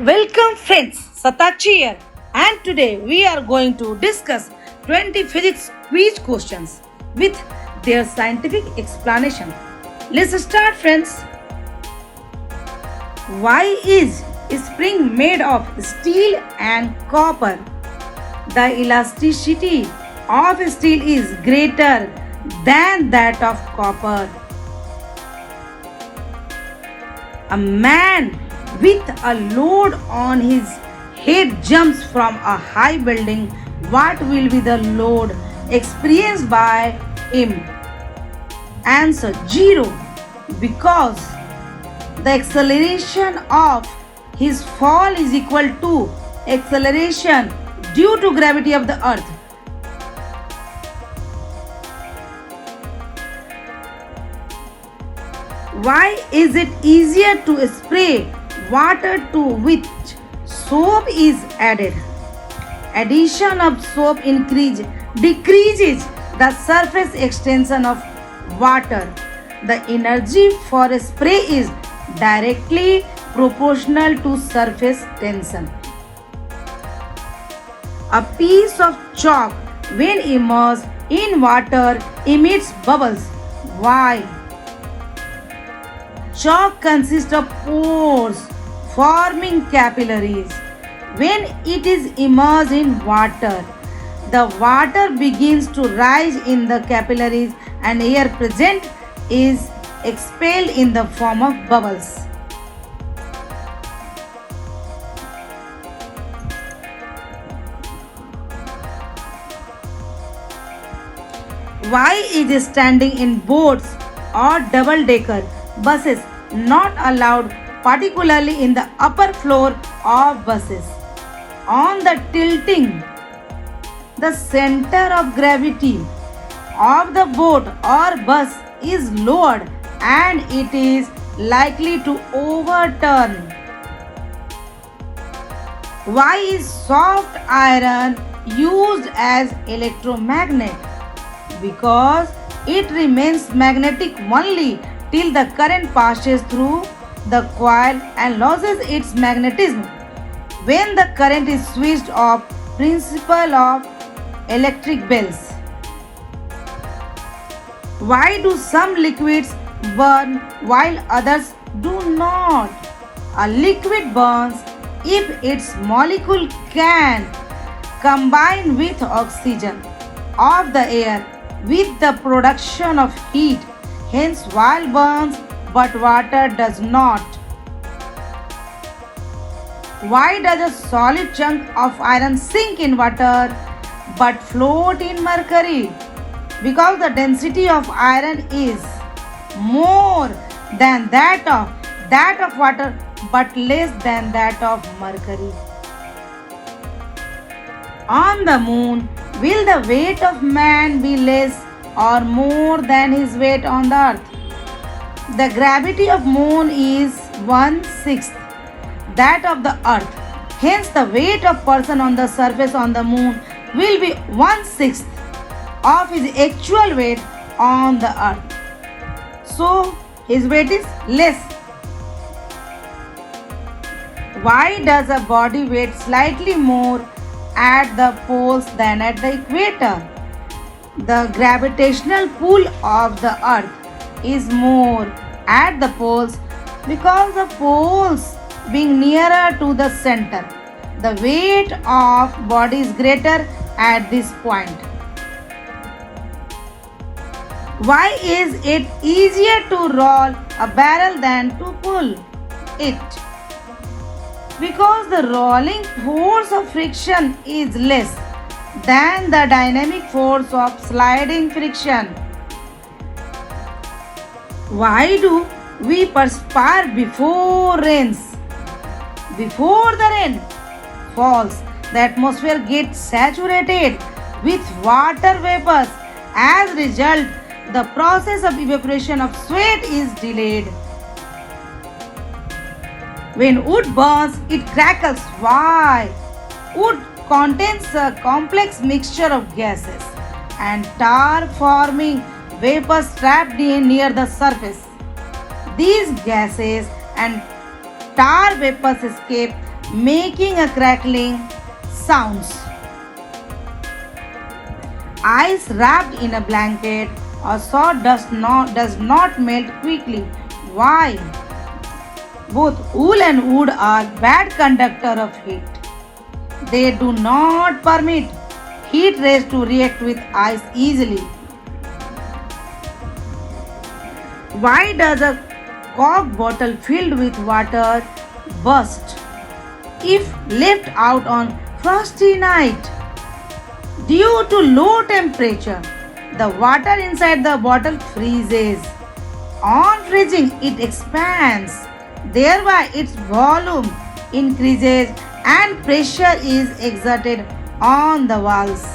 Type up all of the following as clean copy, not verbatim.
Welcome friends, Satakshi here, and today we are going to discuss 20 physics quiz questions with their scientific explanation. Let's start friends. Why is a spring made of steel and copper? The elasticity of steel is greater than that of copper. A man with a load on his head jumps from a high building. What will be the load experienced by him? Answer 0, because the acceleration of his fall is equal to acceleration due to gravity of the earth. Why is it easier to spray water to which soap is added? Addition of soap decreases the surface extension of water. The energy for a spray is directly proportional to surface tension. A piece of chalk, when immersed in water, emits bubbles. Why? Chalk consists of pores forming capillaries. When it is immersed in water, the water begins to rise in the capillaries and air present is expelled in the form of bubbles. Why is standing in boats or double-decker buses not allowed, particularly in the upper floor of buses? On the tilting, the center of gravity of the boat or bus is lowered and it is likely to overturn. Why is soft iron used as electromagnet? Because it remains magnetic only till the current passes through the coil and loses its magnetism. When the current is switched off, principle of electric bells. Why do some liquids burn while others do not? A liquid burns if its molecule can combine with oxygen of the air with the production of heat. Hence, oil burns but water does not. Why does a solid chunk of iron sink in water but float in mercury? Because the density of iron is more than that of water but less than that of mercury. On the moon, will the weight of man be less or more than his weight on the earth? The gravity of moon is 1/6 that of the earth. Hence the weight of person on the surface on the moon will be 1/6 of his actual weight on the earth. So his weight is less. Why does a body weigh slightly more at the poles than at the equator? The gravitational pull of the earth is more at the poles because the poles being nearer to the center. The weight of body is greater at this point. Why is it easier to roll a barrel than to pull it? Because the rolling force of friction is less than the dynamic force of sliding friction. Why do we perspire before rains? Before the rain falls, the atmosphere gets saturated with water vapors. As a result, the process of evaporation of sweat is delayed. When wood burns, it crackles. Why? Wood contains a complex mixture of gases and tar forming vapors trapped near the surface. These gases and tar vapors escape making a crackling sounds. Ice wrapped in a blanket or salt does not melt quickly. Why? Both wool and wood are bad conductor of heat. They do not permit heat rays to react with ice easily. Why does a cork bottle filled with water burst if left out on frosty night? Due to low temperature, the water inside the bottle freezes. On freezing, it expands. Thereby, its volume increases and pressure is exerted on the walls.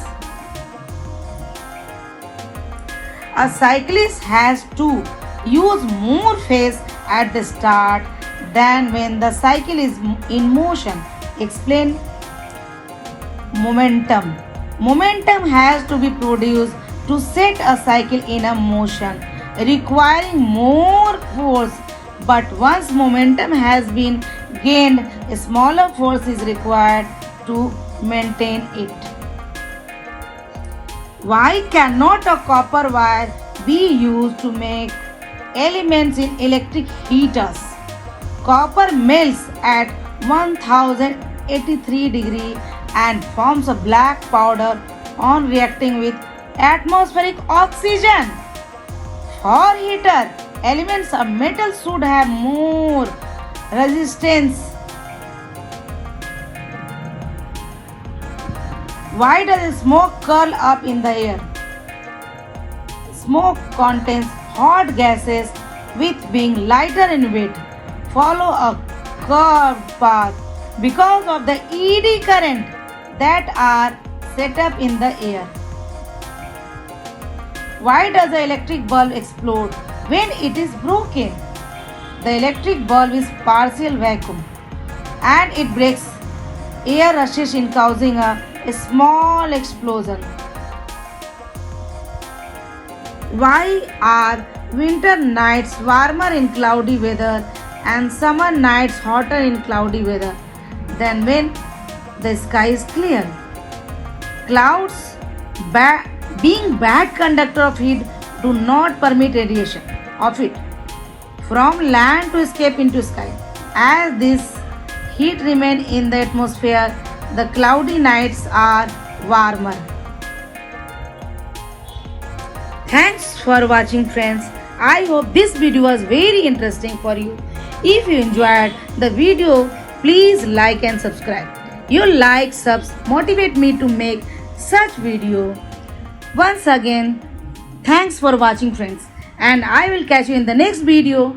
A cyclist has to use more force at the start than when the cycle is in motion. Explain momentum. Momentum has to be produced to set a cycle in a motion, requiring more force. But once momentum has been gained, a smaller force is required to maintain it. Why cannot a copper wire be used to make elements in electric heaters? Copper melts at 1083 degree and forms a black powder on reacting with atmospheric oxygen. For heater, elements of metal should have more resistance. Why does smoke curl up in the air? Smoke contains hot gases which, being lighter in weight, follow a curved path because of the eddy current that are set up in the air. Why does the electric bulb explode when it is broken? The electric bulb is partial vacuum and it breaks. Air rushes in, causing a small explosion. Why are winter nights warmer in cloudy weather and summer nights hotter in cloudy weather than when the sky is clear? Clouds, being bad conductor of heat, do not permit radiation of it from land to escape into sky. As this heat remains in the atmosphere, the cloudy nights are warmer. Thanks for watching, friends. I hope this video was very interesting for you. If you enjoyed the video, please like and subscribe. Your like, subs motivate me to make such video. Once again, thanks for watching, friends, and I will catch you in the next video.